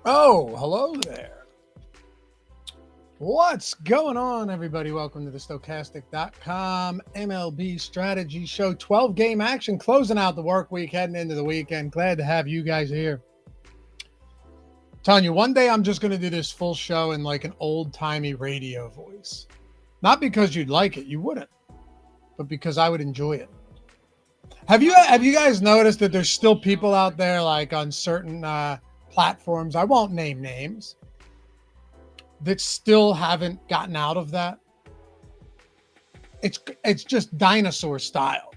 Oh, hello there. What's going on, everybody? Welcome to the Stokastic.com MLB Strategy Show. 12-game action, closing out the work week, heading into the weekend. Glad to have you guys here. Telling you, one day I'm just going to do this full show in like an old-timey radio voice. Not because you'd like it, you wouldn't, but because I would enjoy it. Have you guys noticed that there's still people out there like on certain platforms, I won't name names, that still haven't gotten out of that? It's just dinosaur style.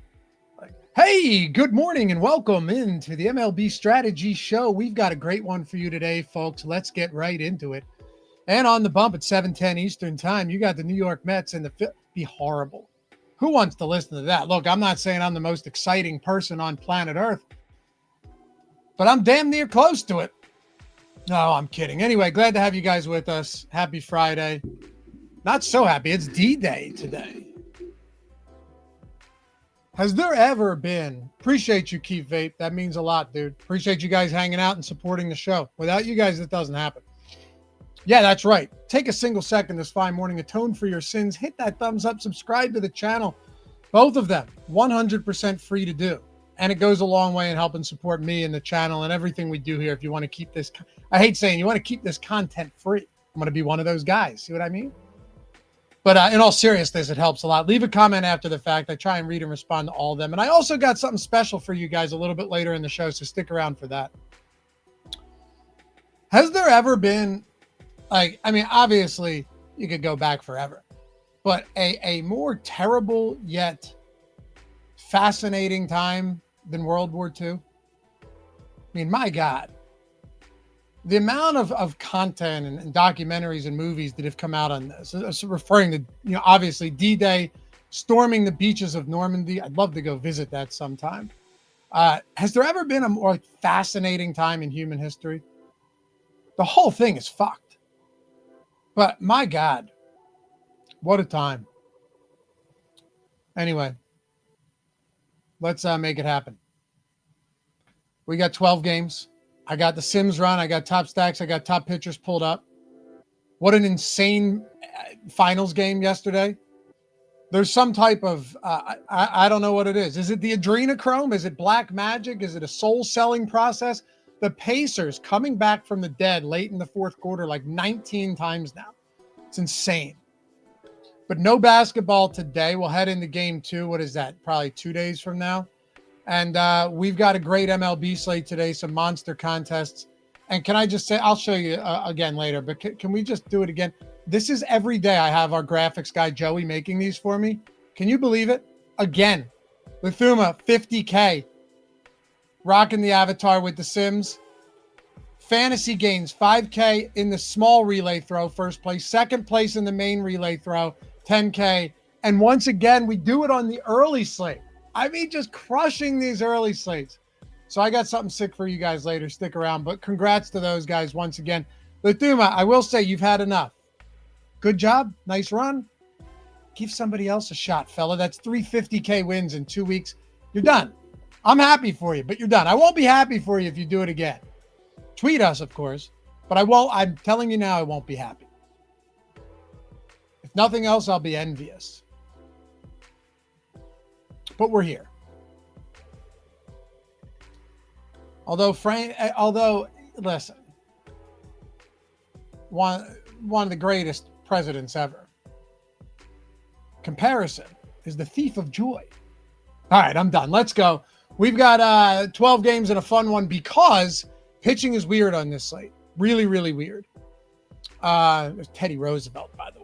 Like, hey, good morning and welcome into the MLB Strategy Show. We've got a great one for you today, folks. Let's get right into it. And on the bump at 7:10 Eastern time, you got the New York Mets and the be horrible. Who wants to listen to that? Look, I'm not saying I'm the most exciting person on planet Earth, but I'm damn near close to it. No, I'm kidding. Anyway, glad to have you guys with us. Happy Friday. Not so happy. It's D-Day today. Has there ever been, appreciate you, Keith Vape. That means a lot, dude. Appreciate you guys hanging out and supporting the show. Without you guys, it doesn't happen. Yeah, that's right. Take a single second this fine morning, atone for your sins, hit that thumbs up, subscribe to the channel. Both of them, 100% free to do. And it goes a long way in helping support me and the channel and everything we do here. If you want to keep this, I hate saying you want to keep this content free. I'm going to be one of those guys. See what I mean? But in all seriousness, it helps a lot. Leave a comment after the fact. I try and read and respond to all of them. And I also got something special for you guys a little bit later in the show, so stick around for that. Has there ever been, like, I mean, obviously you could go back forever, but a more terrible yet fascinating time than World War II? I mean, my God, the amount of content and documentaries and movies that have come out on this, referring to, obviously D-Day, storming the beaches of Normandy. I'd love to go visit that sometime. Has there ever been a more fascinating time in human history? The whole thing is fucked. But my God, what a time. Anyway, let's make it happen. We got 12 games. I got the Sims run. I got top stacks. I got top pitchers pulled up. What an insane finals game yesterday. There's some type of, I don't know what it is. Is it the adrenochrome? Is it black magic? Is it a soul selling process? The Pacers coming back from the dead late in the fourth quarter like 19 times now. It's insane. But no basketball today. We'll head into game 2. What is that? Probably 2 days from now. And we've got a great MLB slate today, some monster contests. And can I just say, I'll show you again later, but can we just do it again? This is every day I have our graphics guy, Joey, making these for me. Can you believe it? Again, Lithuma, 50K, rocking the avatar with the Sims. Fantasy gains, 5K in the small relay throw, first place. Second place in the main relay throw, 10K. And once again, we do it on the early slate. I mean, just crushing these early slates. So I got something sick for you guys later. Stick around. But congrats to those guys once again. Lithuma, I will say you've had enough. Good job. Nice run. Give somebody else a shot, fella. That's 350K wins in 2 weeks. You're done. I'm happy for you, but you're done. I won't be happy for you if you do it again. Tweet us, of course. But I won't. I'm telling you now, I won't be happy. If nothing else, I'll be envious. But we're here. Although listen, one of the greatest presidents ever. Comparison is the thief of joy. All right, I'm done. Let's go. We've got 12 games and a fun one because pitching is weird on this slate. Really, really weird. There's Teddy Roosevelt, by the way.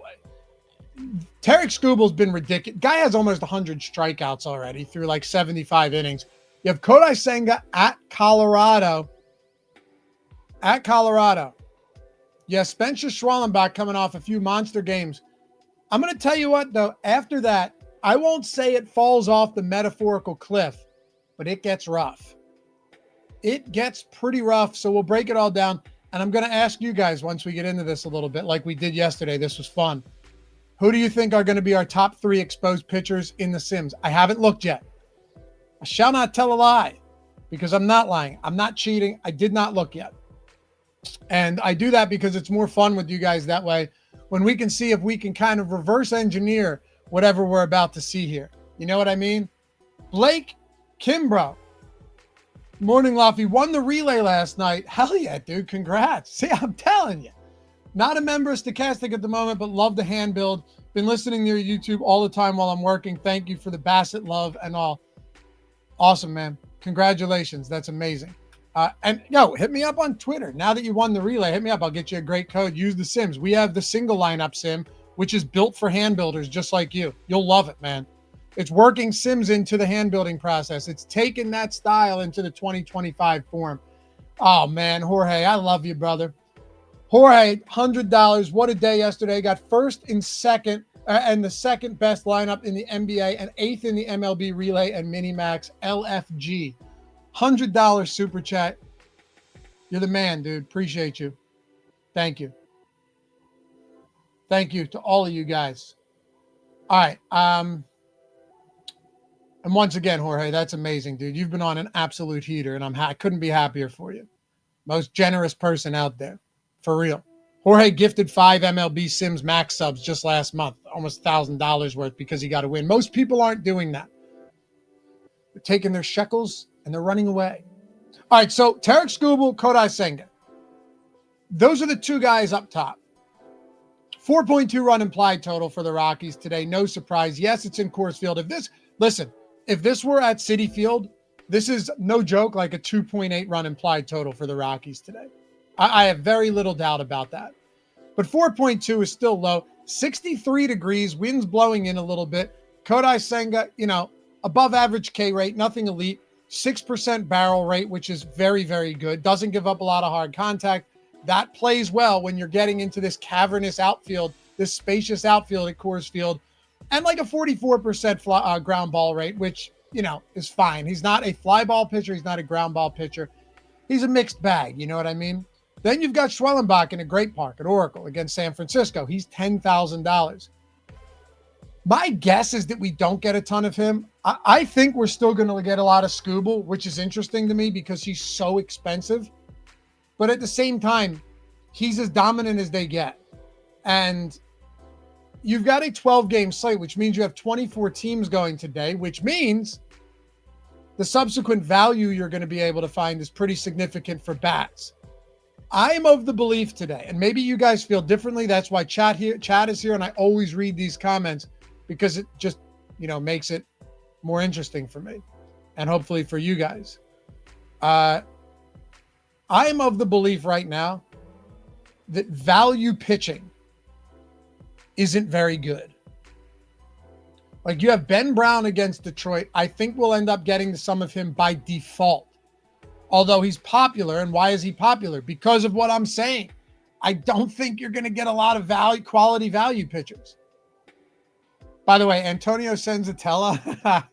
Tarek Skubal's been ridiculous. Guy has almost 100 strikeouts already through like 75 innings. You have Kodai Senga at Colorado. Yeah, Spencer Schwallenbach coming off a few monster games. I'm going to tell you what, though, after that, I won't say it falls off the metaphorical cliff, but it gets rough. It gets pretty rough, so we'll break it all down. And I'm going to ask you guys once we get into this a little bit like we did yesterday. This was fun. Who do you think are going to be our top 3 exposed pitchers in the Sims? I haven't looked yet. I shall not tell a lie because I'm not lying. I'm not cheating. I did not look yet. And I do that because it's more fun with you guys that way when we can see if we can kind of reverse engineer whatever we're about to see here. You know what I mean? Blake Kimbrough. Morning, Luffy. Won the relay last night. Hell yeah, dude. Congrats. See, I'm telling you. Not a member of Stokastic at the moment, but love the hand build. Been listening to your YouTube all the time while I'm working. Thank you for the Bassett love and all. Awesome, man. Congratulations. That's amazing. And hit me up on Twitter. Now that you won the relay, hit me up. I'll get you a great code. Use the Sims. We have the single lineup sim, which is built for hand builders just like you. You'll love it, man. It's working Sims into the hand building process. It's taken that style into the 2025 form. Oh, man, Jorge, I love you, brother. Jorge, $100. What a day yesterday. Got first and second, and the second best lineup in the NBA and eighth in the MLB relay and Minimax LFG. $100 super chat. You're the man, dude. Appreciate you. Thank you. Thank you to all of you guys. All right. And once again, Jorge, that's amazing, dude. You've been on an absolute heater, and I couldn't be happier for you. Most generous person out there. For real. Jorge gifted 5 MLB Sims max subs just last month. Almost $1,000 worth because he got a win. Most people aren't doing that. They're taking their shekels and they're running away. All right, so Tarek Skubal, Kodai Senga. Those are the two guys up top. 4.2 run implied total for the Rockies today. No surprise. Yes, it's in Coors Field. If this were at Citi Field, this is no joke, like a 2.8 run implied total for the Rockies today. I have very little doubt about that. But 4.2 is still low. 63 degrees, winds blowing in a little bit. Kodai Senga, above average K rate, nothing elite. 6% barrel rate, which is very, very good. Doesn't give up a lot of hard contact. That plays well when you're getting into this cavernous outfield, this spacious outfield at Coors Field. And like a 44% ground ball rate, which, is fine. He's not a fly ball pitcher. He's not a ground ball pitcher. He's a mixed bag. You know what I mean? Then you've got Schwellenbach in a great park at Oracle against San Francisco. He's $10,000. My guess is that we don't get a ton of him. I think we're still going to get a lot of Skubal, which is interesting to me because he's so expensive. But at the same time, he's as dominant as they get. And you've got a 12-game slate, which means you have 24 teams going today, which means the subsequent value you're going to be able to find is pretty significant for bats. I am of the belief today, and maybe you guys feel differently. That's why chat is here, and I always read these comments because it just, makes it more interesting for me and hopefully for you guys. I am of the belief right now that value pitching isn't very good. Like you have Ben Brown against Detroit. I think we'll end up getting some of him by default. Although he's popular. And why is he popular? Because of what I'm saying. I don't think you're going to get a lot of quality value pitchers. By the way, Antonio Senzatella,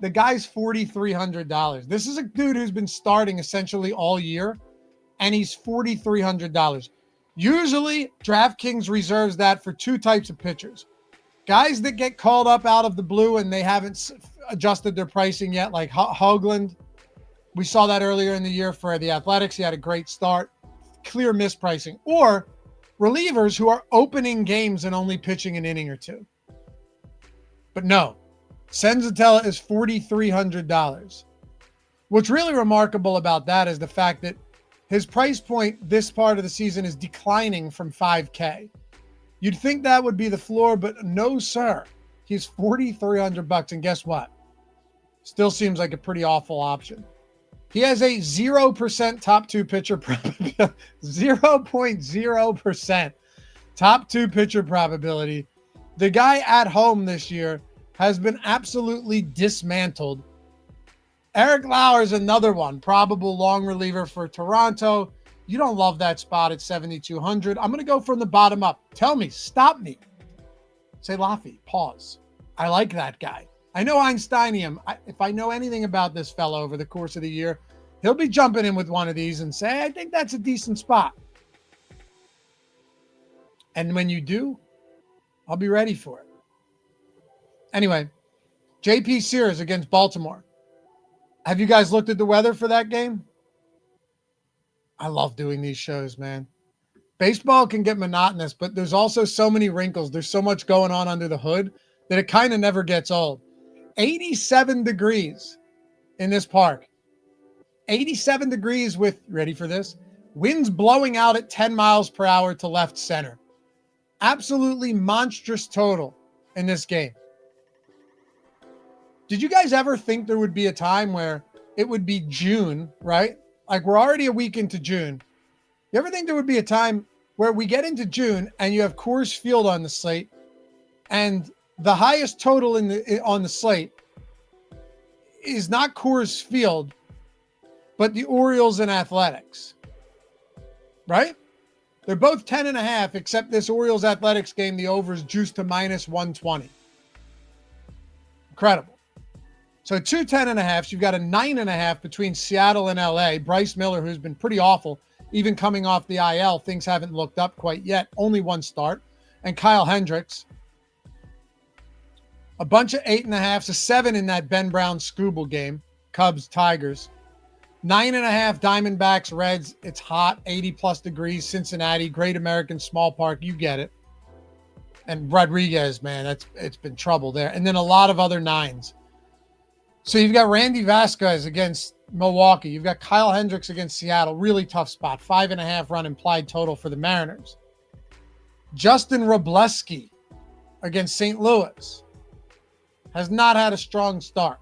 the guy's $4,300. This is a dude who's been starting essentially all year, and he's $4,300. Usually, DraftKings reserves that for two types of pitchers. Guys that get called up out of the blue and they haven't adjusted their pricing yet, like Hoagland. We saw that earlier in the year for the Athletics. He had a great start. Clear mispricing. Or relievers who are opening games and only pitching an inning or two. But no, Senzatella is $4,300. What's really remarkable about that is the fact that his price point this part of the season is declining from $5K. You'd think that would be the floor, but no, sir. He's $4,300. And guess what? Still seems like a pretty awful option. He has a 0% top two pitcher probability, 0.0% top two pitcher probability. The guy at home this year has been absolutely dismantled. Eric Lauer is another one, probable long reliever for Toronto. You don't love that spot at 7,200. I'm going to go from the bottom up. Tell me, stop me. Say, Laffy, pause. I like that guy. I know Einsteinium. If I know anything about this fellow over the course of the year, he'll be jumping in with one of these and say, I think that's a decent spot. And when you do, I'll be ready for it. Anyway, JP Sears against Baltimore. Have you guys looked at the weather for that game? I love doing these shows, man. Baseball can get monotonous, but there's also so many wrinkles. There's so much going on under the hood that it kind of never gets old. 87 degrees in this park. 87 degrees with, ready for this? Winds blowing out at 10 miles per hour to left center. Absolutely monstrous total in this game. Did you guys ever think there would be a time where it would be June, right? Like we're already a week into June. You ever think there would be a time where we get into June and you have Coors Field on the slate and the highest total on the slate is not Coors Field, but the Orioles and Athletics, right? They're both 10.5, except this Orioles Athletics game, the over is juiced to minus 120. Incredible. So two 10.5s. You've got a 9.5 between Seattle and LA. Bryce Miller, who's been pretty awful, even coming off the IL, things haven't looked up quite yet. Only one start. And Kyle Hendricks. A bunch of 8.5s, a 7 in that Ben Brown Scooble game. Cubs, Tigers. 9.5 Diamondbacks, Reds. It's hot, 80 plus degrees. Cincinnati, Great American Small Park. You get it. And Rodriguez, man, it's been trouble there. And then a lot of other 9s. So you've got Randy Vasquez against Milwaukee. You've got Kyle Hendricks against Seattle. Really tough spot. 5.5 run implied total for the Mariners. Justin Robleski against St. Louis. Has not had a strong start.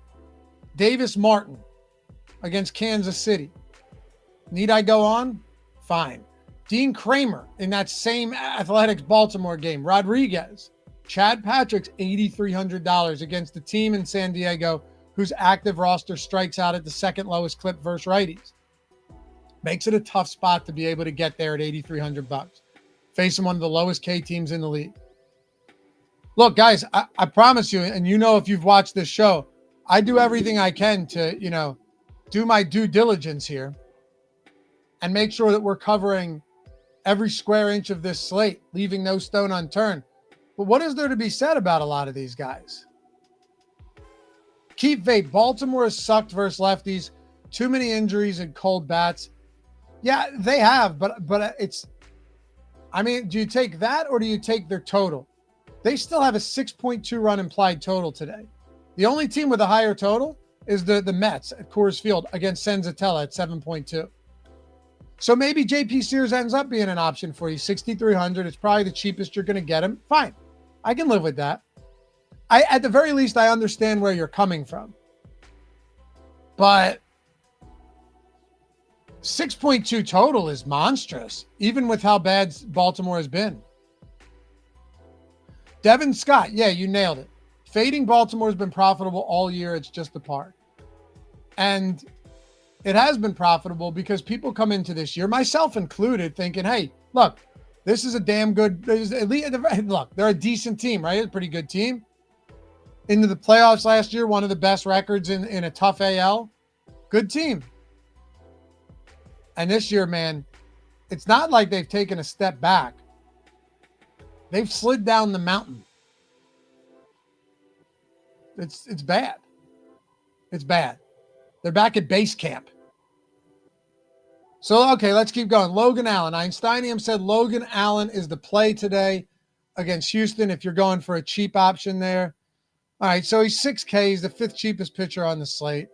Davis Martin against Kansas City. Need I go on? Fine. Dean Kramer in that same Athletics Baltimore game. Rodriguez. Chad Patrick's $8,300 against the team in San Diego whose active roster strikes out at the second lowest clip versus righties. Makes it a tough spot to be able to get there at $8,300. Facing one of the lowest K teams in the league. Look, guys, I promise you, and you know if you've watched this show, I do everything I can to, do my due diligence here and make sure that we're covering every square inch of this slate, leaving no stone unturned. But what is there to be said about a lot of these guys? Keep faith. Baltimore has sucked versus lefties. Too many injuries and cold bats. Yeah, they have, but it's, do you take that or do you take their total? They still have a 6.2 run implied total today. The only team with a higher total is the Mets at Coors Field against Senzatella at 7.2. So maybe JP Sears ends up being an option for you. 6,300. It's probably the cheapest you're going to get him. Fine. I can live with that. At the very least, I understand where you're coming from. But 6.2 total is monstrous, even with how bad Baltimore has been. Devin Scott, yeah, you nailed it. Fading Baltimore has been profitable all year. It's just the park. And it has been profitable because people come into this year, myself included, thinking, hey, look, this is a damn good, look, they're a decent team, right? A pretty good team. Into the playoffs last year, one of the best records in a tough AL. Good team. And this year, man, it's not like they've taken a step back. They've slid down the mountain. It's bad. It's bad. They're back at base camp. So, okay, let's keep going. Logan Allen. Einsteinium said Logan Allen is the play today against Houston if you're going for a cheap option there. All right, so he's 6K. He's the 5th cheapest pitcher on the slate.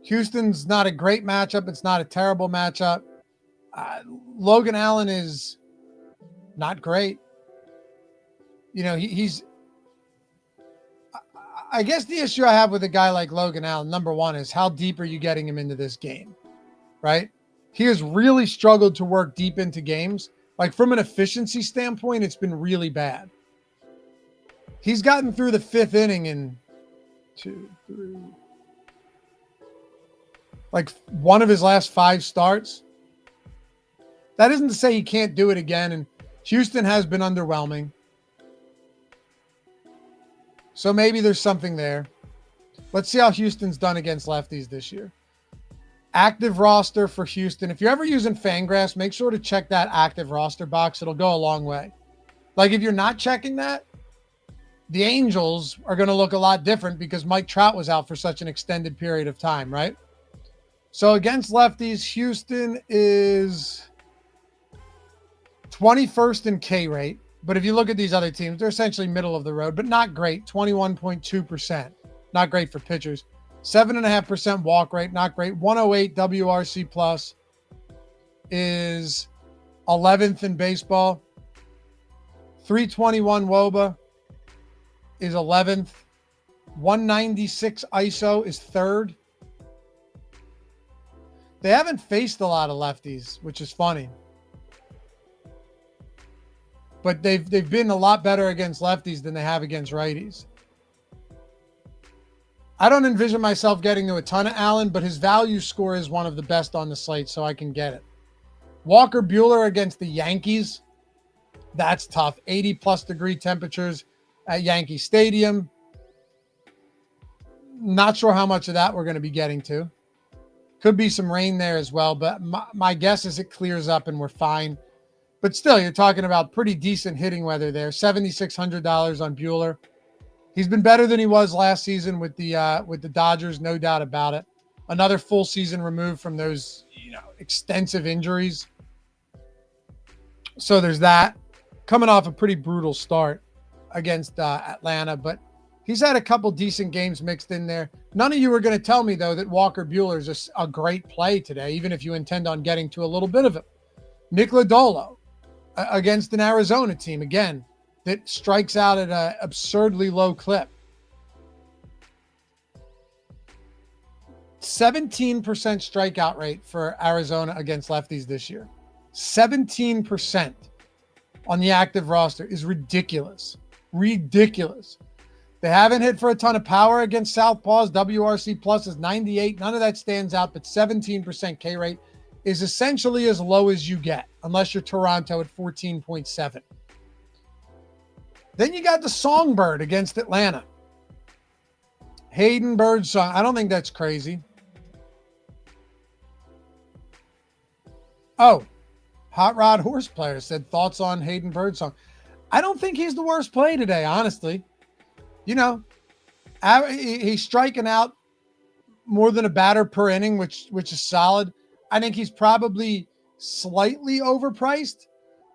Houston's not a great matchup. It's not a terrible matchup. Logan Allen is not great. He's I guess the issue I have with a guy like Logan Allen, number one, is how deep are you getting him into this game, right? He has really struggled to work deep into games. Like from an efficiency standpoint, it's been really bad. He's gotten through the 5th inning in one of his last 5 starts. That isn't to say he can't do it again, and Houston has been underwhelming. So maybe there's something there. Let's see how Houston's done against lefties this year. Active roster for Houston. If you're ever using Fangraphs, make sure to check that active roster box. It'll go a long way. Like if you're not checking that, the Angels are going to look a lot different because Mike Trout was out for such an extended period of time, right? So against lefties, Houston is 21st in K rate. But if you look at these other teams, they're essentially middle of the road, but not great. 21.2%. Not great for pitchers. 7.5% walk rate, not great. 108 WRC plus is 11th in baseball. 321 WOBA is 11th. 196 ISO is 3rd. They haven't faced a lot of lefties, which is funny. But they've been a lot better against lefties than they have against righties. I don't envision myself getting to a ton of Allen, but his value score is one of the best on the slate, so I can get it. Walker Buehler against the Yankees. That's tough. 80-plus degree temperatures at Yankee Stadium. Not sure how much of that we're going to be getting to. Could be some rain there as well, but my guess is it clears up and we're fine. But still, you're talking about pretty decent hitting weather there. $7,600 on Buehler. He's been better than he was last season with the Dodgers, no doubt about it. Another full season removed from those, extensive injuries. So there's that. Coming off a pretty brutal start against Atlanta, but he's had a couple decent games mixed in there. None of you are going to tell me, though, that Walker Buehler is a great play today, even if you intend on getting to a little bit of it. Nick Lodolo against an Arizona team, again, that strikes out at an absurdly low clip. 17% strikeout rate for Arizona against lefties this year. 17% on the active roster is ridiculous. Ridiculous. They haven't hit for a ton of power against southpaws. WRC plus is 98. None of that stands out, but 17% K rate is essentially as low as you get, unless you're Toronto at 14.7. Then you got the Songbird against Atlanta. Hayden Birdsong. I don't think that's crazy. Oh, Hot Rod Horse Player said thoughts on Hayden Birdsong. I don't think he's the worst play today, honestly. He's striking out more than a batter per inning, which is solid. I think he's probably slightly overpriced.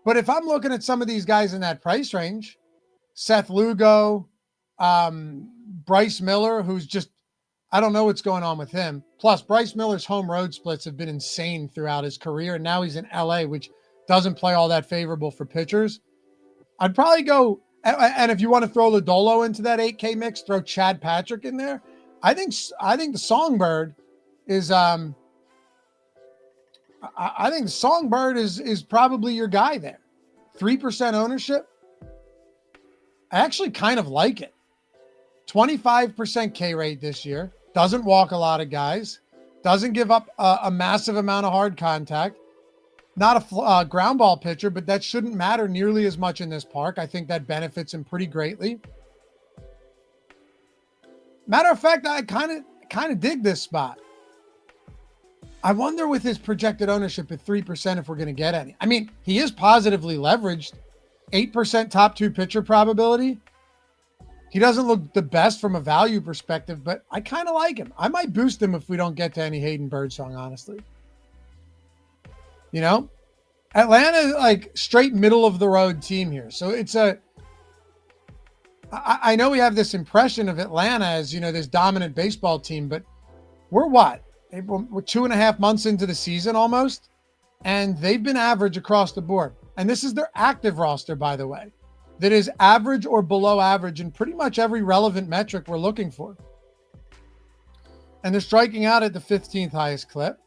But if I'm looking at some of these guys in that price range, Seth Lugo, Bryce Miller, who's just, I don't know what's going on with him. Plus, Bryce Miller's home road splits have been insane throughout his career. And now he's in LA, which doesn't play all that favorable for pitchers. I'd probably go, and if you want to throw Lodolo into that 8K mix, throw Chad Patrick in there. I think the Songbird is, I think the Songbird is probably your guy there. 3% ownership. I actually kind of like it. 25% K rate this year. Doesn't walk a lot of guys. Doesn't give up a massive amount of hard contact. Not a ground ball pitcher, but that shouldn't matter nearly as much in this park. I think that benefits him pretty greatly. Matter of fact, I kind of dig this spot. I wonder with his projected ownership at 3% if we're going to get any. I mean, he is positively leveraged. 8% top two pitcher probability. He doesn't look the best from a value perspective, but I kind of like him. I might boost him if we don't get to any Hayden Birdsong, honestly. Atlanta, like straight middle of the road team here. So it's I know we have this impression of Atlanta as, this dominant baseball team, but we're what? We're 2.5 months into the season almost, and they've been average across the board. And this is their active roster, by the way, that is average or below average in pretty much every relevant metric we're looking for. And they're striking out at the 15th highest clip,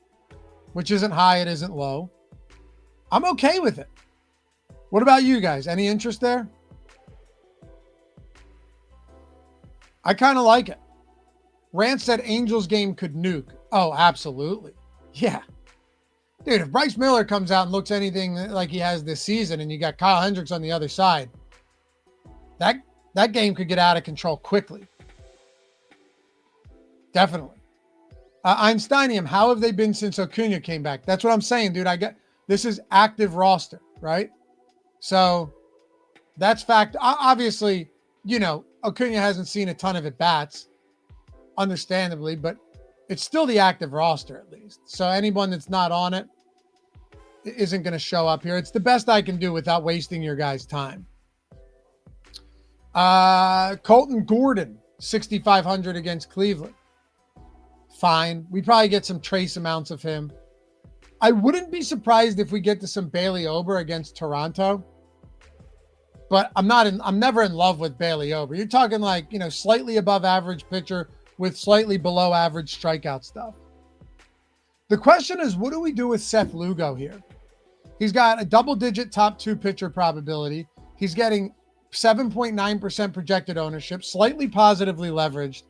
which isn't high, it isn't low. I'm okay with it. What about you guys? Any interest there? I kind of like it. Rance said Angels game could nuke. Oh, absolutely. Yeah. Dude, if Bryce Miller comes out and looks anything like he has this season and you got Kyle Hendricks on the other side, that game could get out of control quickly. Definitely. Einsteinium, how have they been since Acuna came back? That's what I'm saying, dude. This is active roster, right? So that's fact. Obviously, Acuna hasn't seen a ton of at-bats, understandably, but It's still the active roster at least. So anyone that's not on it isn't going to show up here. It's the best I can do without wasting your guys' time. Colton Gordon, 6,500 against Cleveland. Fine. We probably get some trace amounts of him. I wouldn't be surprised if we get to some Bailey Ober against Toronto. But I'm never in love with Bailey Ober. You're talking like, slightly above average pitcher with slightly below average strikeout stuff. The question is, what do we do with Seth Lugo here? He's got a double-digit top 2 pitcher probability. He's getting 7.9% projected ownership, slightly positively leveraged.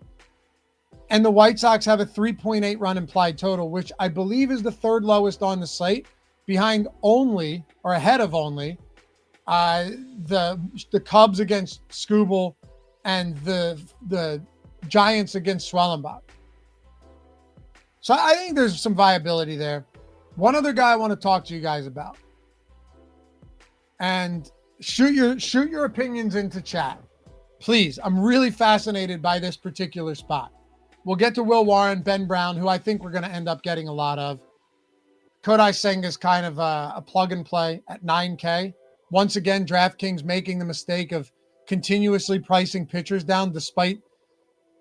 And the White Sox have a 3.8 run implied total, which I believe is the third lowest on the slate, behind only, or ahead of only, the Cubs against Skubal and the Giants against Swellenbach. So I think there's some viability there. One other guy I want to talk to you guys about. And shoot your opinions into chat. Please. I'm really fascinated by this particular spot. We'll get to Will Warren, Ben Brown, who I think we're going to end up getting a lot of. Kodai Senga is kind of a plug and play at 9K. Once again, DraftKings making the mistake of continuously pricing pitchers down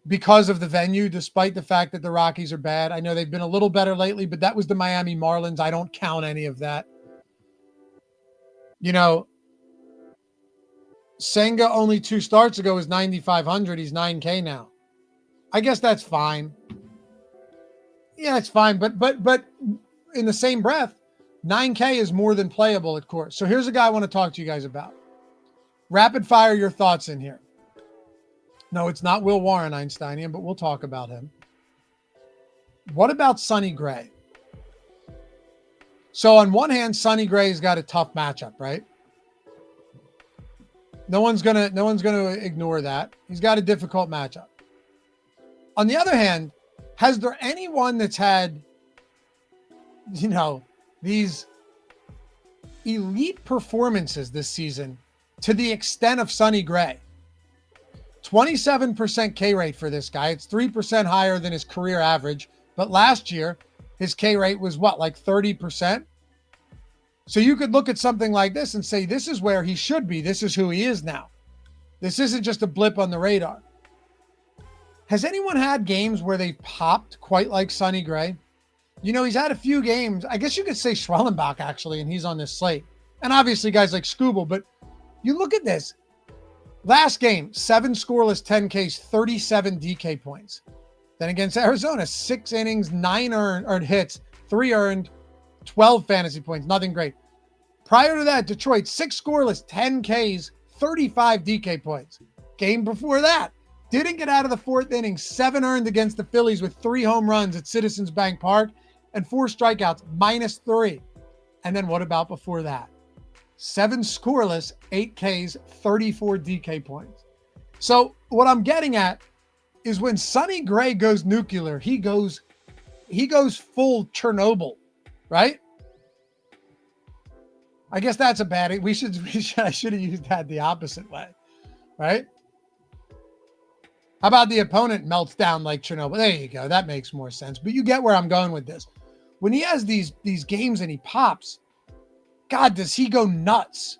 because of the venue, despite the fact that the Rockies are bad. I know they've been a little better lately, but that was the Miami Marlins. I don't count any of that. Senga only 2 starts ago was 9,500. He's 9K now. I guess that's fine. Yeah, it's fine. But in the same breath, 9K is more than playable at course. So here's a guy I want to talk to you guys about. Rapid fire your thoughts in here. No, it's not Will Warren Einsteinian, but we'll talk about him. What about Sonny Gray? So on one hand, Sonny Gray's got a tough matchup, right? No one's gonna ignore that. He's got a difficult matchup. On the other hand, has there anyone that's had, these elite performances this season to the extent of Sonny Gray? 27% K rate for this guy. It's 3% higher than his career average. But last year, his K rate was like 30%? So you could look at something like this and say, this is where he should be. This is who he is now. This isn't just a blip on the radar. Has anyone had games where they popped quite like Sonny Gray? He's had a few games. I guess you could say Schwellenbach, actually, and he's on this slate. And obviously guys like Skubal. But you look at this. Last game, 7 scoreless, 10 Ks, 37 DK points. Then against Arizona, 6 innings, 9 earned hits, 3 earned, 12 fantasy points. Nothing great. Prior to that, Detroit, 6 scoreless, 10 Ks, 35 DK points. Game before that, didn't get out of the 4th inning, 7 earned against the Phillies with 3 home runs at Citizens Bank Park and 4 strikeouts, -3. And then what about before that? 7 scoreless, 8 Ks, 34 DK points. So what I'm getting at is when Sonny Gray goes nuclear, he goes full Chernobyl, right? I guess that's a bad. I should have used that the opposite way, right? How about the opponent melts down like Chernobyl? There you go. That makes more sense. But you get where I'm going with this. When he has these games and he pops, God, does he go nuts?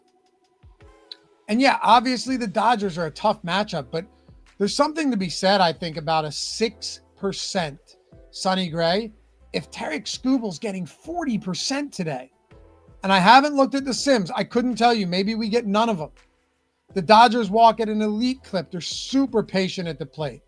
And yeah, obviously the Dodgers are a tough matchup, but there's something to be said, I think, about a 6% Sonny Gray. If Tarek Skubal's getting 40% today, and I haven't looked at the Sims, I couldn't tell you. Maybe we get none of them. The Dodgers walk at an elite clip. They're super patient at the plate.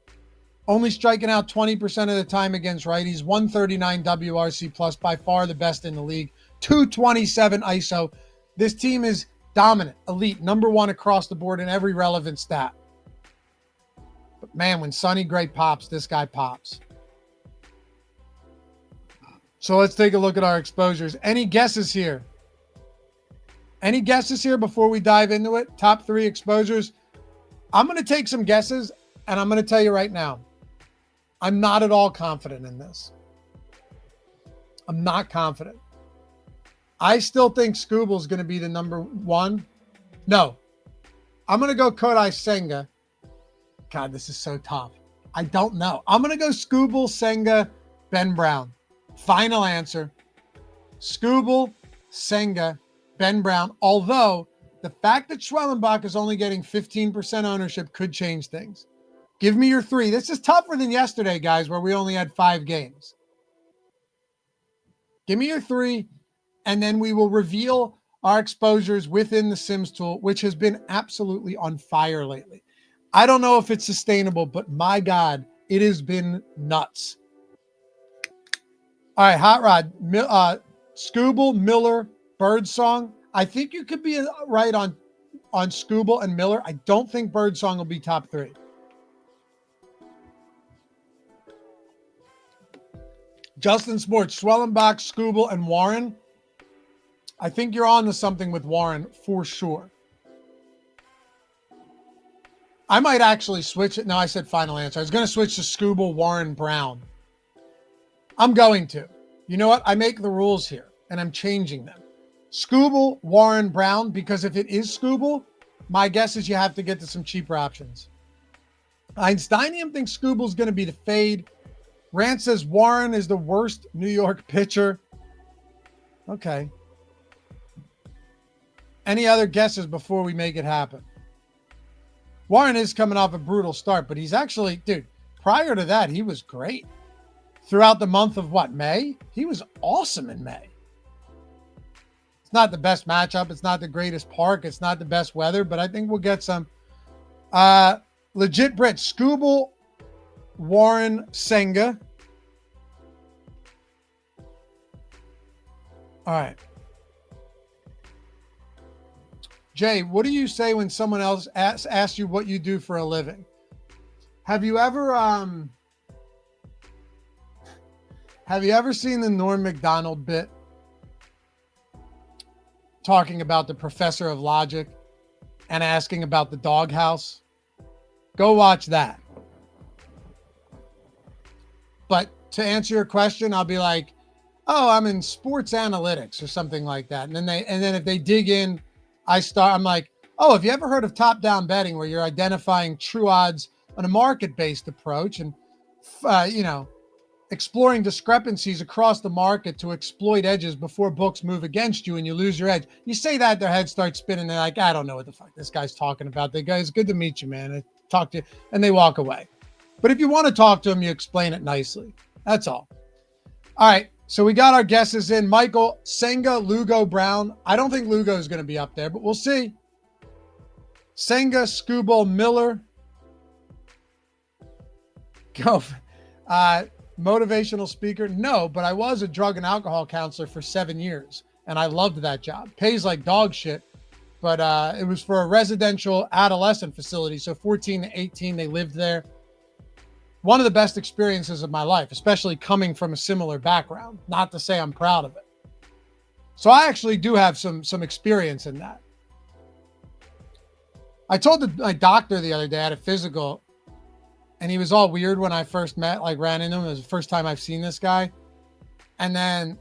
Only striking out 20% of the time against righties. 139 WRC plus, by far the best in the league. 227 ISO. This team is dominant, elite, number 1 across the board in every relevant stat. But man, when Sonny Gray pops, this guy pops. So let's take a look at our exposures. Any guesses here? Any guesses here before we dive into it? Top 3 exposures. I'm going to take some guesses, and I'm going to tell you right now, I'm not at all confident in this. I'm not confident. I still think Skubal is going to be the number 1. No. I'm going to go Kodai Senga. God, this is so tough. I don't know. I'm going to go Skubal, Senga, Ben Brown. Final answer. Skubal, Senga, Ben Brown. Although the fact that Schwellenbach is only getting 15% ownership could change things. Give me your 3. This is tougher than yesterday, guys, where we only had 5 games. Give me your 3, and then we will reveal our exposures within the Sims tool, which has been absolutely on fire lately. I don't know if it's sustainable, but my God, it has been nuts. All right, Hot Rod, Skubal, Miller, Birdsong. I think you could be right on Skubal and Miller. I don't think Birdsong will be top 3. Justin Sports, Schwellenbach, Skubal, and Warren. I think you're on to something with Warren for sure. I might actually switch it. No, I said final answer. I was going to switch to Skubal, Warren, Brown. I'm going to. You know what? I make the rules here, and I'm changing them. Skubal, Warren, Brown, because if it is Skubal, my guess is you have to get to some cheaper options. Einsteinium thinks Skubal's going to be the fade. Rand says Warren is the worst New York pitcher. Okay. Any other guesses before we make it happen? Warren is coming off a brutal start, but he's actually, dude, prior to that, he was great. Throughout the month of what, May? He was awesome in May. It's not the best matchup. It's not the greatest park. It's not the best weather, but I think we'll get some. Legit Brit, Skubal, Warren, Senga. All right. Jay, what do you say when someone else asks you what you do for a living? Have you ever seen the Norm Macdonald bit talking about the professor of logic and asking about the doghouse? Go watch that. But to answer your question, I'll be like, oh, I'm in sports analytics or something like that. And then if they dig in, I'm like, oh, have you ever heard of top-down betting, where you're identifying true odds on a market-based approach and, exploring discrepancies across the market to exploit edges before books move against you and you lose your edge? You say that, their heads start spinning. They're like, I don't know what the fuck this guy's talking about. The guy's good to meet you, man. I talk to you, and they walk away. But if you want to talk to him, you explain it nicely. That's all. All right. So we got our guesses in. Michael, Senga, Lugo, Brown. I don't think Lugo is going to be up there, but we'll see. Senga, Skubal, Miller. Go. Motivational speaker? No, but I was a drug and alcohol counselor for 7 years, and I loved that job. Pays like dog shit, but it was for a residential adolescent facility. So 14 to 18, they lived there. One of the best experiences of my life, especially coming from a similar background. Not to say I'm proud of it. So I actually do have some experience in that. I told my doctor the other day, I had a physical, and he was all weird when I first ran into him. It was the first time I've seen this guy. And then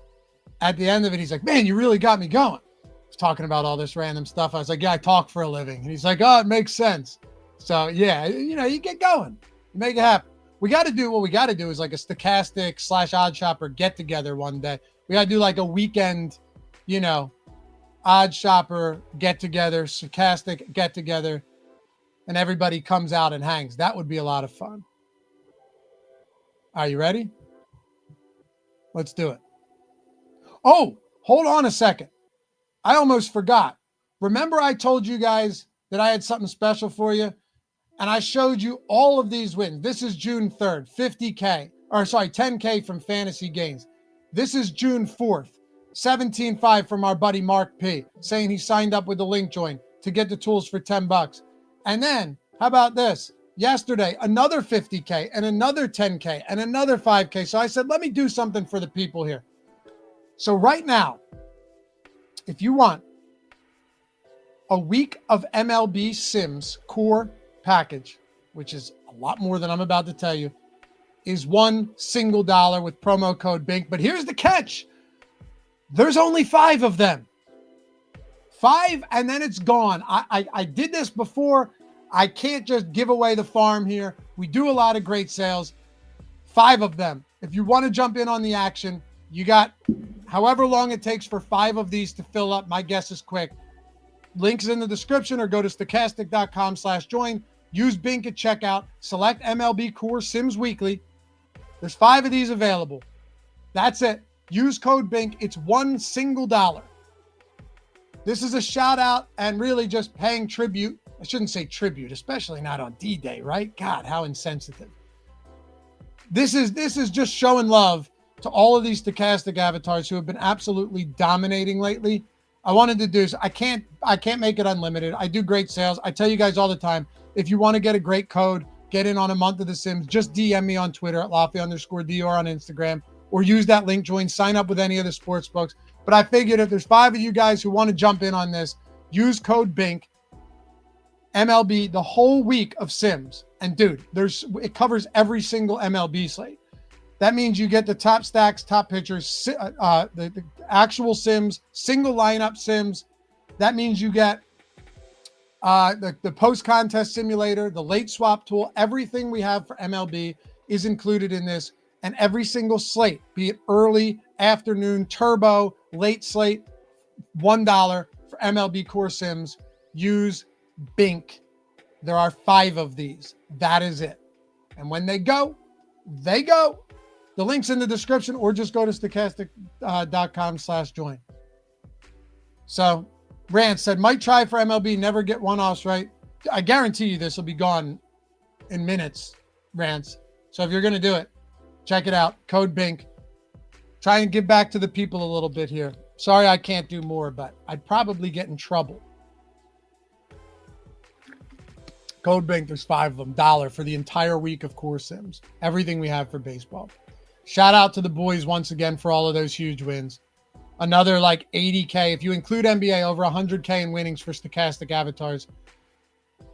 at the end of it, he's like, man, you really got me going. I was talking about all this random stuff. I was like, yeah, I talk for a living. And he's like, oh, it makes sense. So yeah, you get going, you make it happen. What we got to do is like a Stokastic / OddsShopper get together one day. We got to do like a weekend, OddsShopper get together, Stokastic get together, and everybody comes out and hangs. That would be a lot of fun. Are you ready? Let's do it. Oh, hold on a second. I almost forgot. Remember I told you guys that I had something special for you? And I showed you all of these wins. This is June 3rd, 10K from Fantasy Gains. This is June 4th, 17.5 from our buddy Mark P, saying he signed up with the link join to get the tools for $10. And then, how about this? Yesterday, another 50K and another 10K and another 5K. So I said, let me do something for the people here. So right now, if you want a week of MLB Sims core package, which is a lot more than I'm about to tell you, is $1 single with promo code BINK. But here's the catch. There's only 5 of them. 5, and then it's gone. I did this before. I can't just give away the farm here. We do a lot of great sales. 5 of them. If you want to jump in on the action, you got however long it takes for 5 of these to fill up. My guess is quick. Links in the description, or go to stokastic.com/join. Use Bink at checkout. Select MLB Core Sims Weekly. There's 5 of these available. That's it. Use code BINK. It's $1 single. This is a shout out and really just paying tribute. I shouldn't say tribute, especially not on D-Day, right? God, how insensitive. This is just showing love to all of these Stokastic avatars who have been absolutely dominating lately. I wanted to do so. I can't make it unlimited. I do great sales. I tell you guys all the time, if you want to get a great code, get in on a month of the Sims, just DM me on Twitter at Lafay_Dior on Instagram, or use that link, join, sign up with any of the sports books. But I figured if there's 5 of you guys who want to jump in on this, use code BINK, MLB, the whole week of Sims. And dude, it covers every single MLB slate. That means you get the top stacks, top pitchers, the actual Sims, single lineup Sims. That means you get the post-contest simulator, the late swap tool. Everything we have for MLB is included in this. And every single slate, be it early, afternoon, turbo, late slate, $1 for MLB Core Sims. Use BINK. There are 5 of these. That is it. And when they go, they go. The link's in the description, or just go to stokastic.com/join. So Rance said, might try for MLB, never get one-offs right. I guarantee you this will be gone in minutes, Rance. So if you're going to do it, check it out. Code BINK. Try and give back to the people a little bit here. Sorry I can't do more, but I'd probably get in trouble. Code BINK, there's 5 of them. $1 for the entire week of Core Sims. Everything we have for baseball. Shout out to the boys once again for all of those huge wins. Another like 80K. If you include NBA, over 100K in winnings for Stokastic avatars.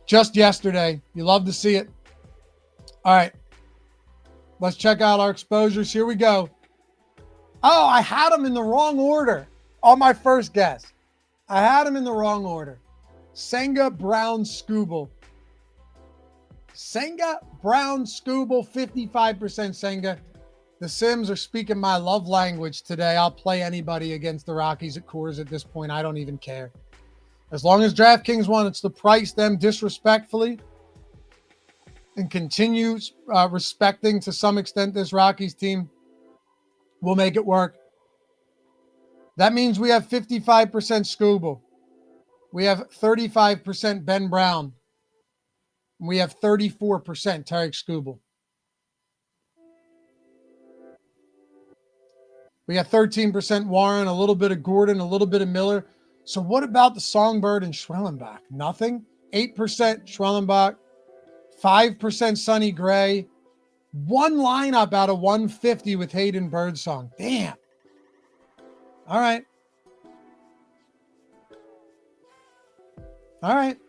Just yesterday. You love to see it. All right. Let's check out our exposures. Here we go. Oh, I had them in the wrong order on my first guess. I had them in the wrong order. Senga, Brown, Skubal. Senga, Brown, Skubal, 55% Senga. The Sims are speaking my love language today. I'll play anybody against the Rockies at Coors at this point. I don't even care. As long as DraftKings wants to price them disrespectfully and continues respecting to some extent this Rockies team, we'll make it work. That means we have 55% Skubal. We have 35% Ben Brown. We have 34% Tarek Skubal. We got 13% Warren, a little bit of Gordon, a little bit of Miller. So what about the Songbird and Schwellenbach? Nothing. 8% Schwellenbach, 5% Sonny Gray, 1 lineup out of 150 with Hayden Birdsong. Damn. All right. All right.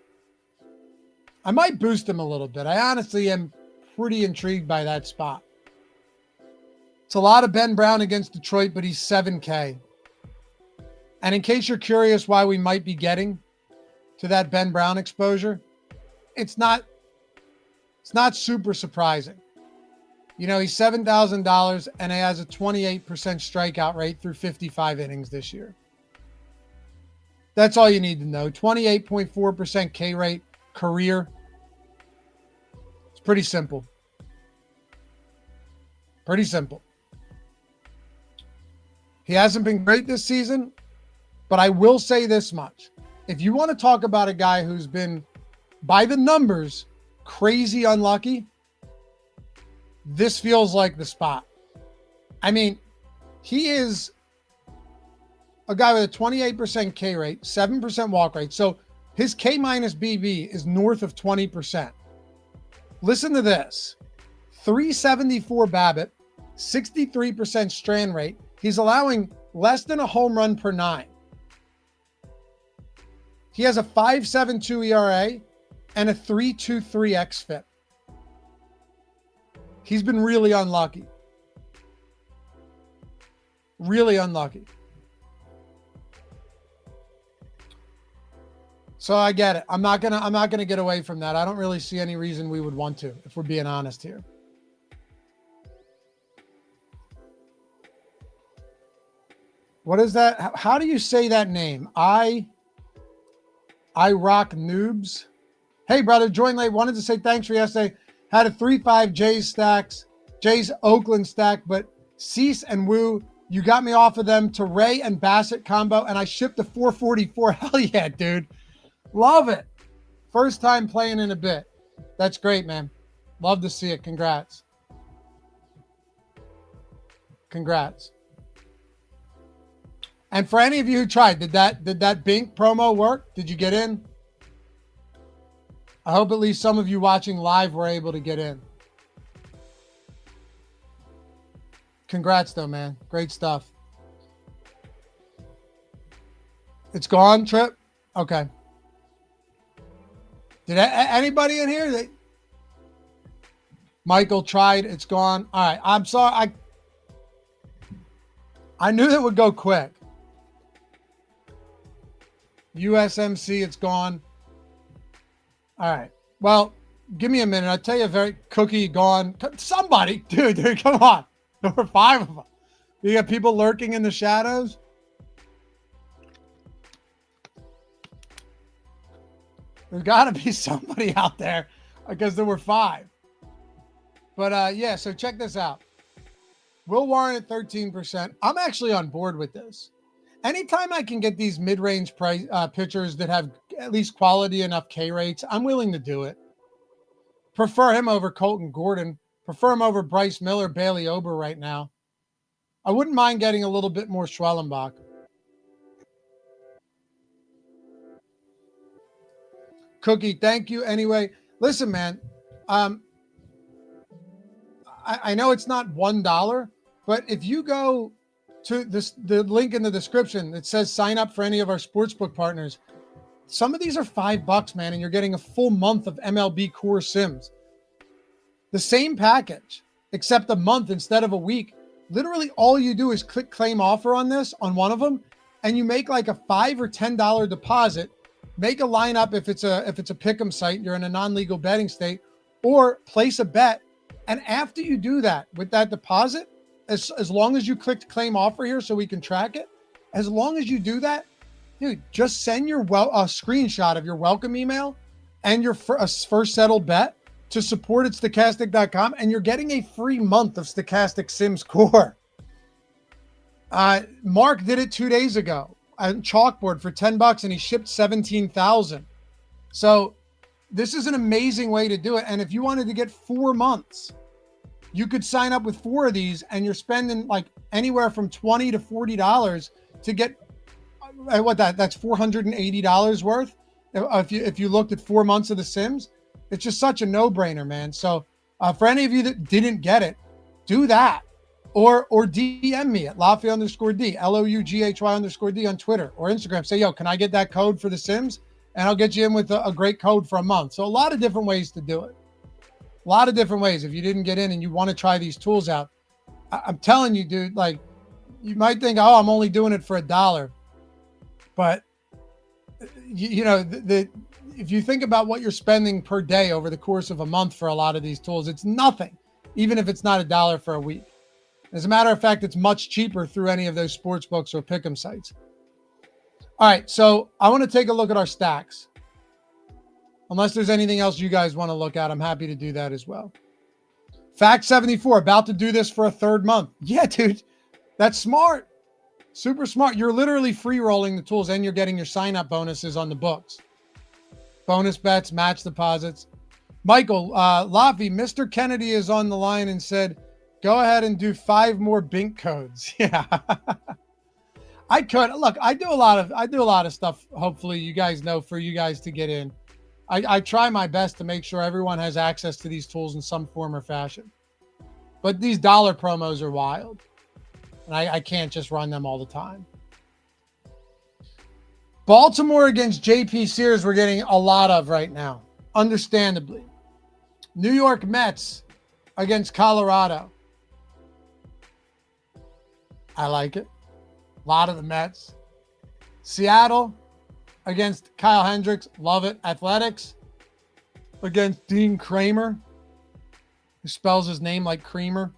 I might boost him a little bit. I honestly am pretty intrigued by that spot. It's a lot of Ben Brown against Detroit, but he's 7K. And in case you're curious why we might be getting to that Ben Brown exposure, it's not super surprising. You know, he's $7,000 and he has a 28% strikeout rate through 55 innings this year. That's all you need to know. 28.4% K rate career. It's pretty simple. Pretty simple. He hasn't been great this season, but I will say this much. If you want to talk about a guy who's been, by the numbers, crazy unlucky, this feels like the spot. I mean, he is a guy with a 28% K rate, 7% walk rate. So his K minus BB is north of 20%. Listen to this. 374 BABIP, 63% strand rate. He's allowing less than a home run per 9. He has a 5.72 ERA and a 3.23 xFIP. He's been really unlucky. Really unlucky. So I get it. I'm not gonna get away from that. I don't really see any reason we would want to, if we're being honest here. What is that? How do you say that name? I rock noobs. Hey, brother, join late. Wanted to say thanks for yesterday. Had a 3-5 Jays Oakland stack, but Cease and Woo, you got me off of them to Ray and Bassett combo, and I shipped the 444. Hell yeah, dude. Love it. First time playing in a bit. That's great, man. Love to see it. Congrats. Congrats. And for any of you who tried, did that Bink promo work? Did you get in? I hope at least some of you watching live were able to get in. Congrats though, man. Great stuff. It's gone, Trip? Okay. Did anybody in here? Michael tried. It's gone. All right. I'm sorry. I knew that would go quick. USMC, it's gone. All right. Well, give me a minute. I'll tell you Cookie gone. Somebody, dude, come on. There were 5 of them. You got people lurking in the shadows. There's got to be somebody out there because there were 5. But yeah, so check this out. Will Warren at 13%. I'm actually on board with this. Anytime I can get these mid-range price pitchers that have at least quality enough K rates, I'm willing to do it. Prefer him over Colton Gordon. Prefer him over Bryce Miller, Bailey Ober right now. I wouldn't mind getting a little bit more Schwellenbach. Cookie, thank you. Anyway, listen, man. I know it's not $1, but if you go to the link in the description that says sign up for any of our sportsbook partners, some of these are $5, man, and you're getting a full month of MLB Core Sims. The same package, except a month instead of a week. Literally all you do is click claim offer on this, on one of them, and you make like a $5 or $10 deposit, make a lineup if it's a pick'em site, you're in a non-legal betting state, or place a bet. And after you do that with that deposit, as long as you clicked claim offer here so we can track it, as long as you do that, dude, just send your a screenshot of your welcome email and your first settled bet to support at Stokastic.com, and you're getting a free month of Stokastic Sims Core. Mark did it 2 days ago on Chalkboard for $10 and he shipped 17,000. So this is an amazing way to do it. And if you wanted to get 4 months, you could sign up with 4 of these and you're spending like anywhere from $20 to $40 to get that's $480 worth. If you looked at 4 months of The Sims, it's just such a no-brainer, man. So for any of you that didn't get it, do that. Or DM me at Lafay_D, LOUGHY_D on Twitter or Instagram. Say, yo, can I get that code for The Sims? And I'll get you in with a great code for a month. So a lot of different ways to do it. A lot of different ways. If you didn't get in and you want to try these tools out, I'm telling you, dude, like you might think, oh, I'm only doing it for $1. But you know, if you think about what you're spending per day over the course of a month for a lot of these tools, it's nothing, even if it's not $1 for a week. As a matter of fact, it's much cheaper through any of those sports books or pick'em sites. All right, so I want to take a look at our stacks. Unless there's anything else you guys want to look at, I'm happy to do that as well. Fact 74, about to do this for a 3rd month. Yeah, dude, that's smart. Super smart. You're literally free rolling the tools and you're getting your sign up bonuses on the books. Bonus bets, match deposits. Michael, Laffy, Mr. Kennedy is on the line and said, go ahead and do 5 more Bink codes. Yeah. I could. Look, I do a lot of stuff, hopefully you guys know, for you guys to get in. I try my best to make sure everyone has access to these tools in some form or fashion. But these dollar promos are wild. And I can't just run them all the time. Baltimore against JP Sears we're getting a lot of right now, understandably. New York Mets against Colorado. I like it. A lot of the Mets. Seattle against Kyle Hendricks. Love it. Athletics against Dean Kramer, who spells his name like Creamer.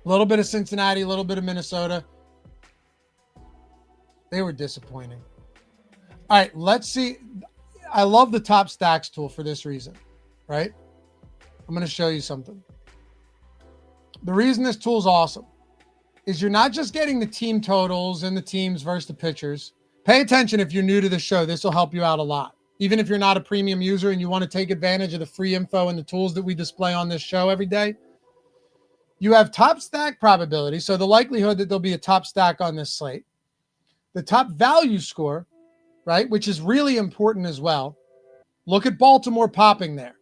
A little bit of Cincinnati, a little bit of Minnesota. They were disappointing. All right, let's see. I love the top stacks tool for this reason, right? I'm going to show you something. The reason this tool is awesome is you're not just getting the team totals and the teams versus the pitchers. Pay attention if you're new to the show. This will help you out a lot. Even if you're not a premium user and you want to take advantage of the free info and the tools that we display on this show every day, you have top stack probability, so the likelihood that there'll be a top stack on this slate. The top value score, right, which is really important as well. Look at Baltimore popping there.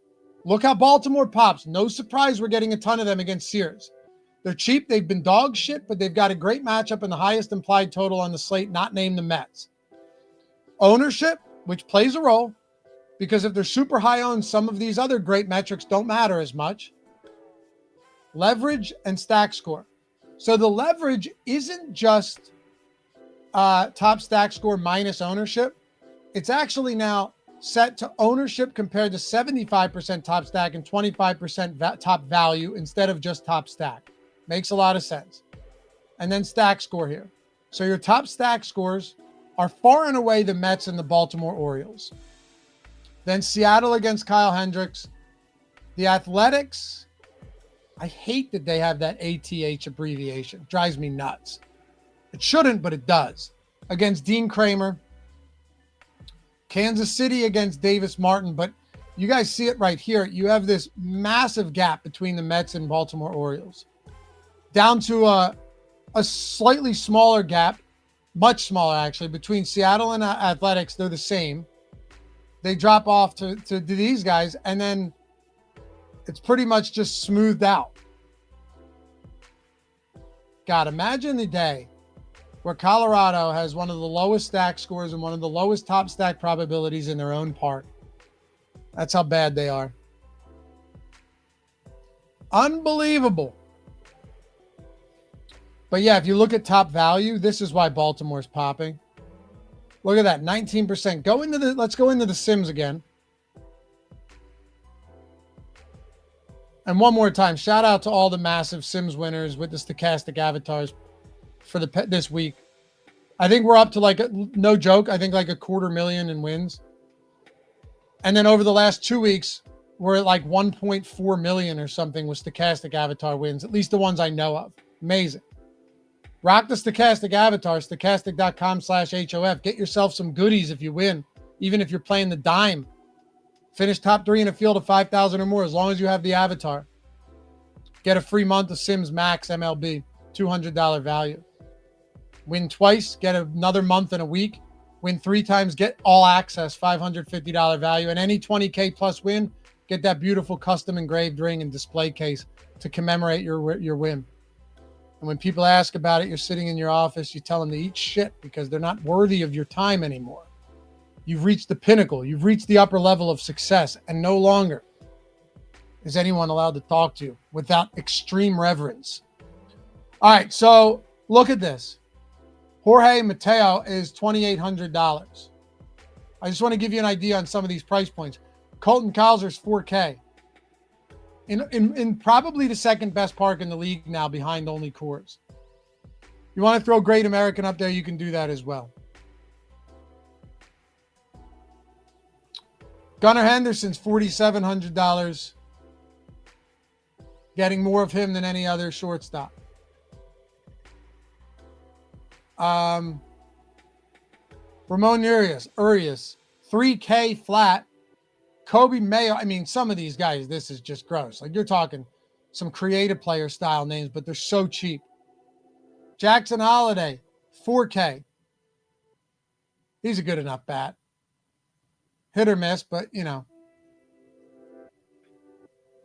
Look how Baltimore pops. No surprise we're getting a ton of them against Sears. They're cheap. They've been dog shit, but they've got a great matchup and the highest implied total on the slate, not named the Mets. Ownership, which plays a role, because if they're super high owned, some of these other great metrics don't matter as much. Leverage and stack score. So the leverage isn't just top stack score minus ownership. It's actually now set to ownership compared to 75% top stack and 25% top value instead of just top stack. Makes a lot of sense. And then stack score here. So your top stack scores are far and away the Mets and the Baltimore Orioles. Then Seattle against Kyle Hendricks. The Athletics, I hate that they have that ATH abbreviation. It drives me nuts. It shouldn't, but it does. Against Dean Kramer. Kansas City against Davis Martin. But you guys see it right here. You have this massive gap between the Mets and Baltimore Orioles. Down to a slightly smaller gap, much smaller actually, between Seattle and Athletics. They're the same. They drop off to these guys, and then it's pretty much just smoothed out. God, imagine the day where Colorado has one of the lowest stack scores and one of the lowest top stack probabilities in their own park. That's how bad they are. Unbelievable. But yeah, if you look at top value, this is why Baltimore's popping. Look at that, 19%. Let's go into the Sims again. And one more time, shout out to all the massive Sims winners with the Stokastic avatars for this week. I think we're up to no joke, I think like 250,000 in wins. And then over the last 2 weeks, we're at like 1.4 million or something with Stokastic avatar wins, at least the ones I know of. Amazing. Rock the Stokastic avatar, stokastic.com/HOF. Get yourself some goodies if you win, even if you're playing the dime. Finish top 3 in a field of 5,000 or more, as long as you have the avatar. Get a free month of Sims Max MLB, $200 value. Win twice, get another month and a week. Win 3 times, get all access, $550 value. And any 20K plus win, get that beautiful custom engraved ring and display case to commemorate your win. And when people ask about it, you're sitting in your office, you tell them to eat shit because they're not worthy of your time anymore. You've reached the pinnacle. You've reached the upper level of success, and no longer is anyone allowed to talk to you without extreme reverence. All right, so look at this. Jorge Mateo is $2,800. I just want to give you an idea on some of these price points. Colton Cowser's $4K. In probably the second best park in the league now behind only Coors. You want to throw Great American up there, you can do that as well. Gunnar Henderson's $4,700. Getting more of him than any other shortstop. Ramon Urias, $3K flat. Kobe Mayo, I mean, some of these guys, this is just gross. Like, you're talking some creative player style names, but they're so cheap. Jackson Holiday, $4K. He's a good enough bat. Hit or miss, but, you know.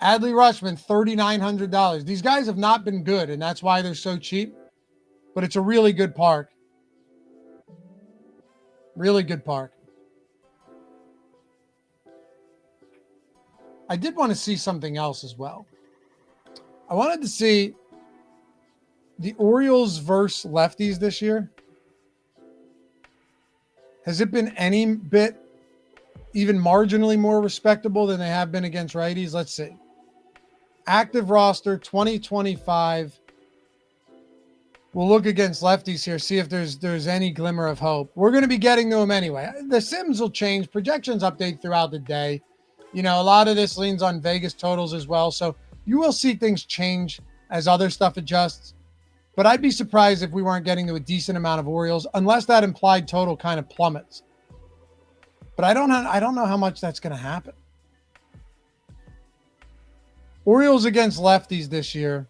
Adley Rutschman, $3,900. These guys have not been good, and that's why they're so cheap. But it's a really good park. Really good park. I did want to see something else as well. I wanted to see the Orioles versus lefties this year. Has it been any bit even marginally more respectable than they have been against righties? Let's see. Active roster 2025 We'll look against lefties here, see if there's any glimmer of hope. We're going to be getting to them anyway. The Sims will change. Projections update throughout the day. You know, a lot of this leans on Vegas totals as well. So you will see things change as other stuff adjusts. But I'd be surprised if we weren't getting to a decent amount of Orioles, unless that implied total kind of plummets. But I don't know how much that's going to happen. Orioles against lefties this year.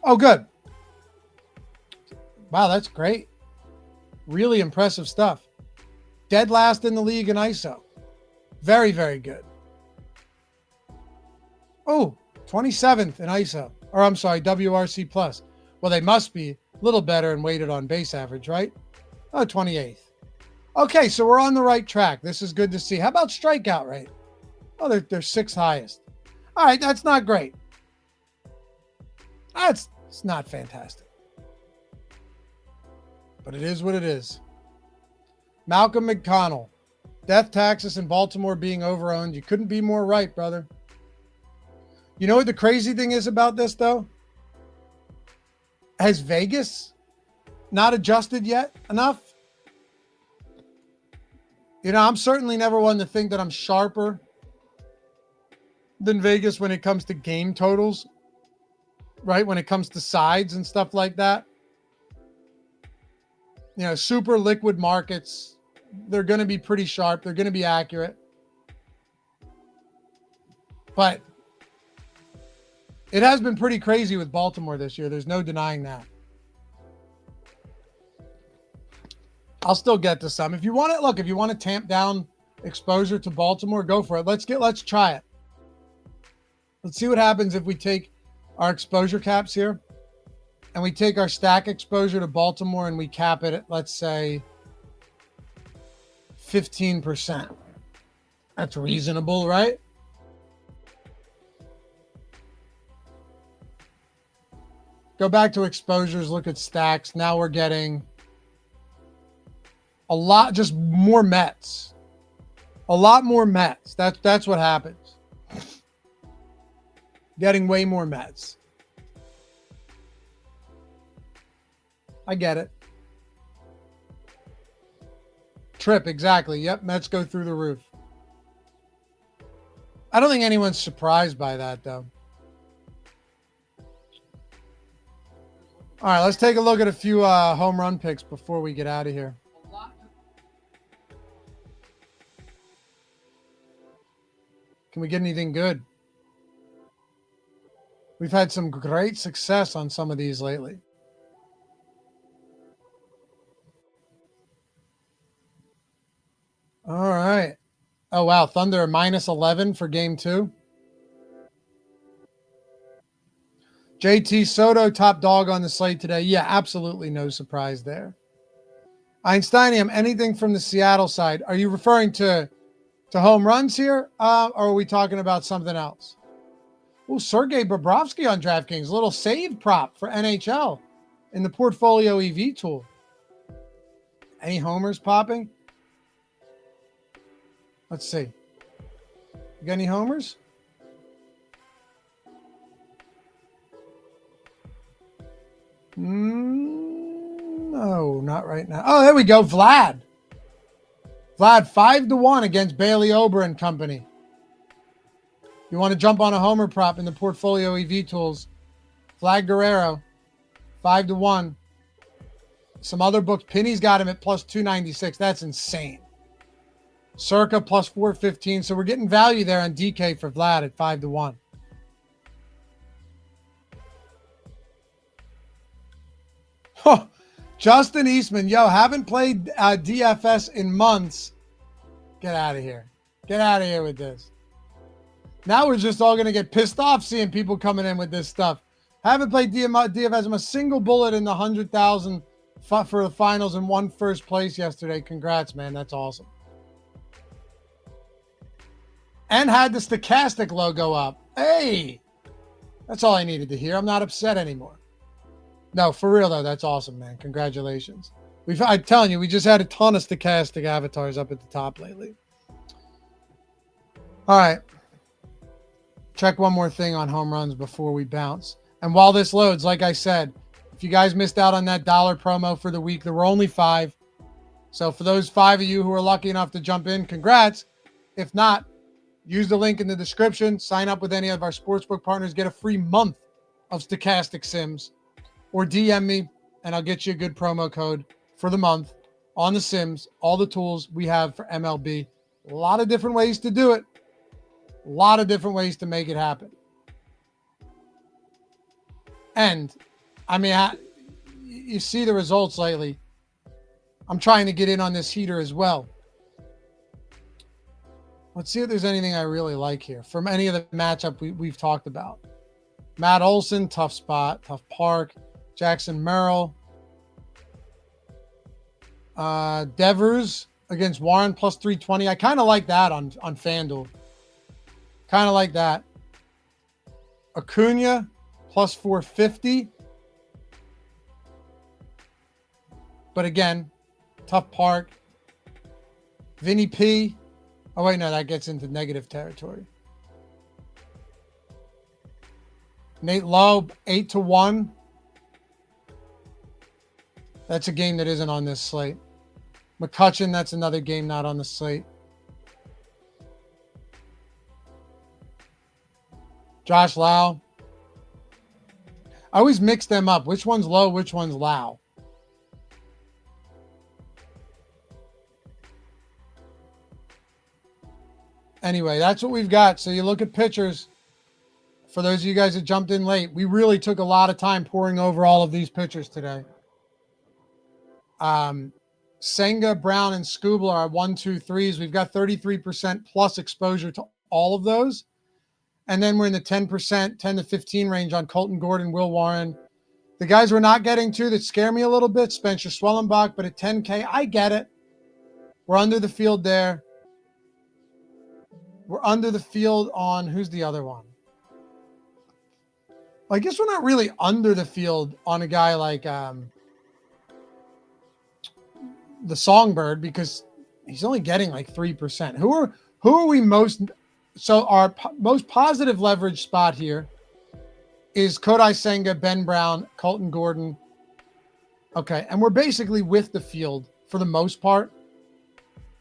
Oh, good. Wow, that's great. Really impressive stuff. Dead last in the league in ISO. Very, very good. Oh, 27th in ISO. Or I'm sorry, WRC plus. Well, they must be a little better and weighted on base average, right? Oh, 28th. Okay, so we're on the right track. This is good to see. How about strikeout rate? Oh, they're sixth highest. All right, that's not great. It's not fantastic. But it is what it is. Malcolm McConnell. Death taxes in Baltimore being overowned. You couldn't be more right, brother. You know what the crazy thing is about this, though? Has Vegas not adjusted yet enough? You know, I'm certainly never one to think that I'm sharper than Vegas when it comes to game totals, right? When it comes to sides and stuff like that. You know, super liquid markets, they're going to be pretty sharp. They're going to be accurate. But it has been pretty crazy with Baltimore this year. There's no denying that. I'll still get to some. If you want it, look, if you want to tamp down exposure to Baltimore, go for it. Let's try it. Let's see what happens if we take our exposure caps here and we take our stack exposure to Baltimore and we cap it at, let's say, 15%. That's reasonable, right? Go back to exposures, look at stacks. Now we're getting a lot, just more Mets. A lot more Mets. That's what happens. Getting way more Mets. I get it. Trip, exactly. Yep, Mets go through the roof. I don't think anyone's surprised by that, though. All right, let's take a look at a few home run picks before we get out of here. Can we get anything good? We've had some great success on some of these lately. All right. Oh, wow. Thunder minus 11 for game 2. JT Soto, top dog on the slate today. Yeah, absolutely no surprise there. Einsteinium, anything from the Seattle side? Are you referring to home runs here? Or are we talking about something else? Oh, Sergei Bobrovsky on DraftKings. A little save prop for NHL in the Portfolio EV tool. Any homers popping? Let's see. You got any homers? No, not right now. Oh, there we go. Vlad 5-1 against Bailey Ober and company. You want to jump on a homer prop in the Portfolio EV tools? Vlad Guerrero, 5-1. Some other books. Penny's got him at plus 296. That's insane. Circa plus 415. So we're getting value there on DK for Vlad at 5-1. Oh, Justin Eastman. Yo, haven't played DFS in months. Get out of here. Get out of here with this. Now we're just all going to get pissed off seeing people coming in with this stuff. Haven't played DFS. I'm a single bullet in the 100,000 for the finals and won first place yesterday. Congrats, man. That's awesome. And had the Stokastic logo up. Hey, that's all I needed to hear. I'm not upset anymore. No, for real, though. That's awesome, man. Congratulations. I'm telling you, we just had a ton of Stokastic avatars up at the top lately. All right. Check one more thing on home runs before we bounce. And while this loads, like I said, if you guys missed out on that dollar promo for the week, there were only 5. So for those 5 of you who are lucky enough to jump in, congrats. If not, use the link in the description, sign up with any of our sportsbook partners, get a free month of Stokastic Sims, or DM me and I'll get you a good promo code for the month on the Sims, all the tools we have for MLB. A lot of different ways to do it. A lot of different ways to make it happen. And, I mean, you see the results lately. I'm trying to get in on this heater as well. Let's see if there's anything I really like here from any of the matchup we've talked about. Matt Olson, tough spot, tough park. Jackson Merrill. Devers against Warren plus 320. I kind of like that on FanDuel. Kind of like that. Acuna plus 450. But again, tough park. Vinny P. Oh, wait, no, that gets into negative territory. Nate Lowe, 8-1. That's a game that isn't on this slate. McCutchen, that's another game not on the slate. Josh Lau. I always mix them up. Which one's Low, which one's Lau? Anyway, that's what we've got. So you look at pitchers. For those of you guys that jumped in late, we really took a lot of time pouring over all of these pitchers today. Senga, Brown, and Skubal are 1, 2, 3s. We've got 33% plus exposure to all of those. And then we're in the 10%, 10 to 15 range on Colton Gordon, Will Warren. The guys we're not getting to that scare me a little bit, Spencer Swellenbach, but at 10K, I get it. We're under the field there. We're under the field on, who's the other one? Well, I guess we're not really under the field on a guy like the Songbird because he's only getting like 3%. Who are we most? So our most positive leverage spot here is Kodai Senga, Ben Brown, Colton Gordon. Okay, and we're basically with the field for the most part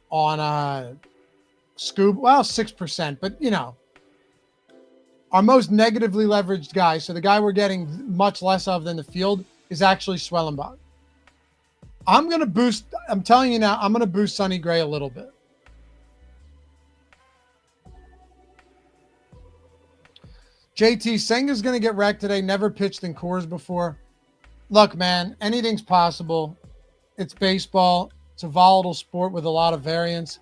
on Scoob. Well, 6%, but you know, our most negatively leveraged guy, so the guy we're getting much less of than the field, is actually Swellenbach. I'm going to boost, I'm telling you now, I'm going to boost Sonny Gray a little bit. JT, Senga's going to get wrecked today. Never pitched in Coors before. Look, man, anything's possible. It's baseball. It's a volatile sport with a lot of variance.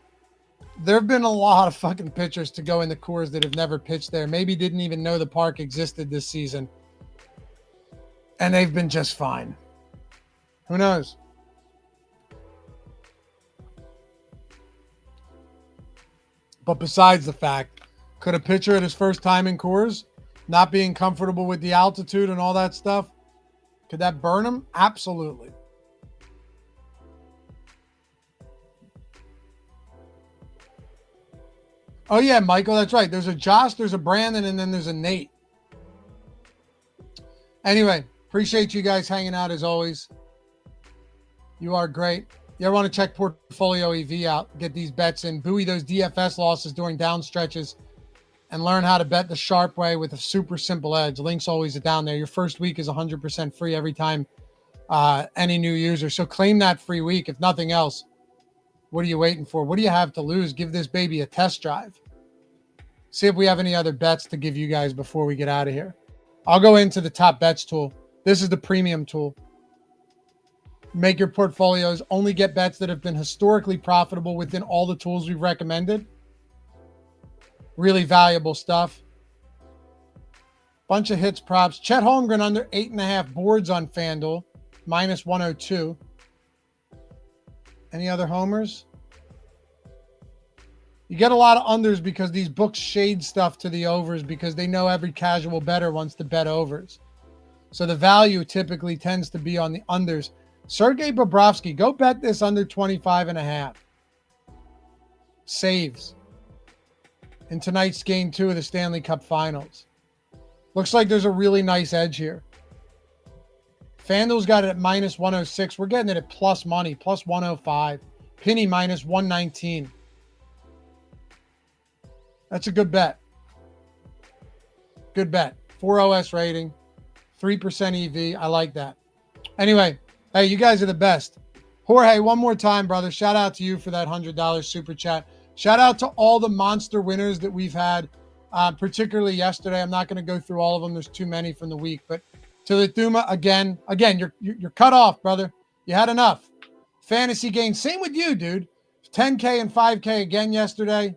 There have been a lot of fucking pitchers to go in the Coors that have never pitched there. Maybe didn't even know the park existed this season. And they've been just fine. Who knows? But besides the fact, could a pitcher at his first time in Coors, not being comfortable with the altitude and all that stuff, could that burn him? Absolutely. Oh, yeah, Michael, that's right. There's a Josh, there's a Brandon, and then there's a Nate. Anyway, appreciate you guys hanging out as always. You are great. You ever want to check Portfolio EV out, get these bets in, buoy those DFS losses during down stretches, and learn how to bet the sharp way with a super simple edge. Link's always down there. Your first week is 100% free every time any new user. So claim that free week. If nothing else, what are you waiting for? What do you have to lose? Give this baby a test drive. See if we have any other bets to give you guys before we get out of here. I'll go into the top bets tool. This is the premium tool. Make your portfolios. Only get bets that have been historically profitable within all the tools we've recommended. Really valuable stuff. Bunch of hits, props. Chet Holmgren under 8.5 boards on FanDuel. Minus 102. Any other homers? You get a lot of unders because these books shade stuff to the overs because they know every casual bettor wants to bet overs. So the value typically tends to be on the unders. Sergei Bobrovsky, go bet this under 25.5. Saves in tonight's game 2 of the Stanley Cup Finals. Looks like there's a really nice edge here. FanDuel's got it at minus 106. We're getting it at plus money, plus 105. Penny minus 119. That's a good bet. Good bet. 4 OS rating, 3% EV. I like that. Anyway, hey, you guys are the best. Jorge, one more time, brother. Shout out to you for that $100 super chat. Shout out to all the monster winners that we've had, particularly yesterday. I'm not going to go through all of them. There's too many from the week. But to the Thuma, again, you're cut off, brother. You had enough. Fantasy gain. Same with you, dude. 10K and 5K again yesterday.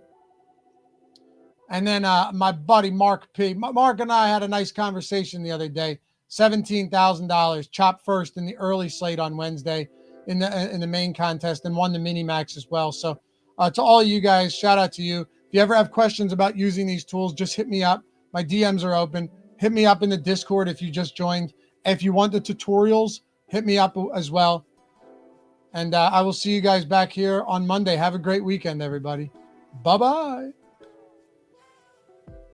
And then my buddy Mark P. Mark and I had a nice conversation the other day. $17,000, chopped first in the early slate on Wednesday in the main contest, and won the mini max as well. So to all of you guys, shout out to you. If you ever have questions about using these tools, just hit me up. My DMs are open. Hit me up in the Discord if you just joined. If you want the tutorials, hit me up as well. And I will see you guys back here on Monday. Have a great weekend, everybody. Bye-bye.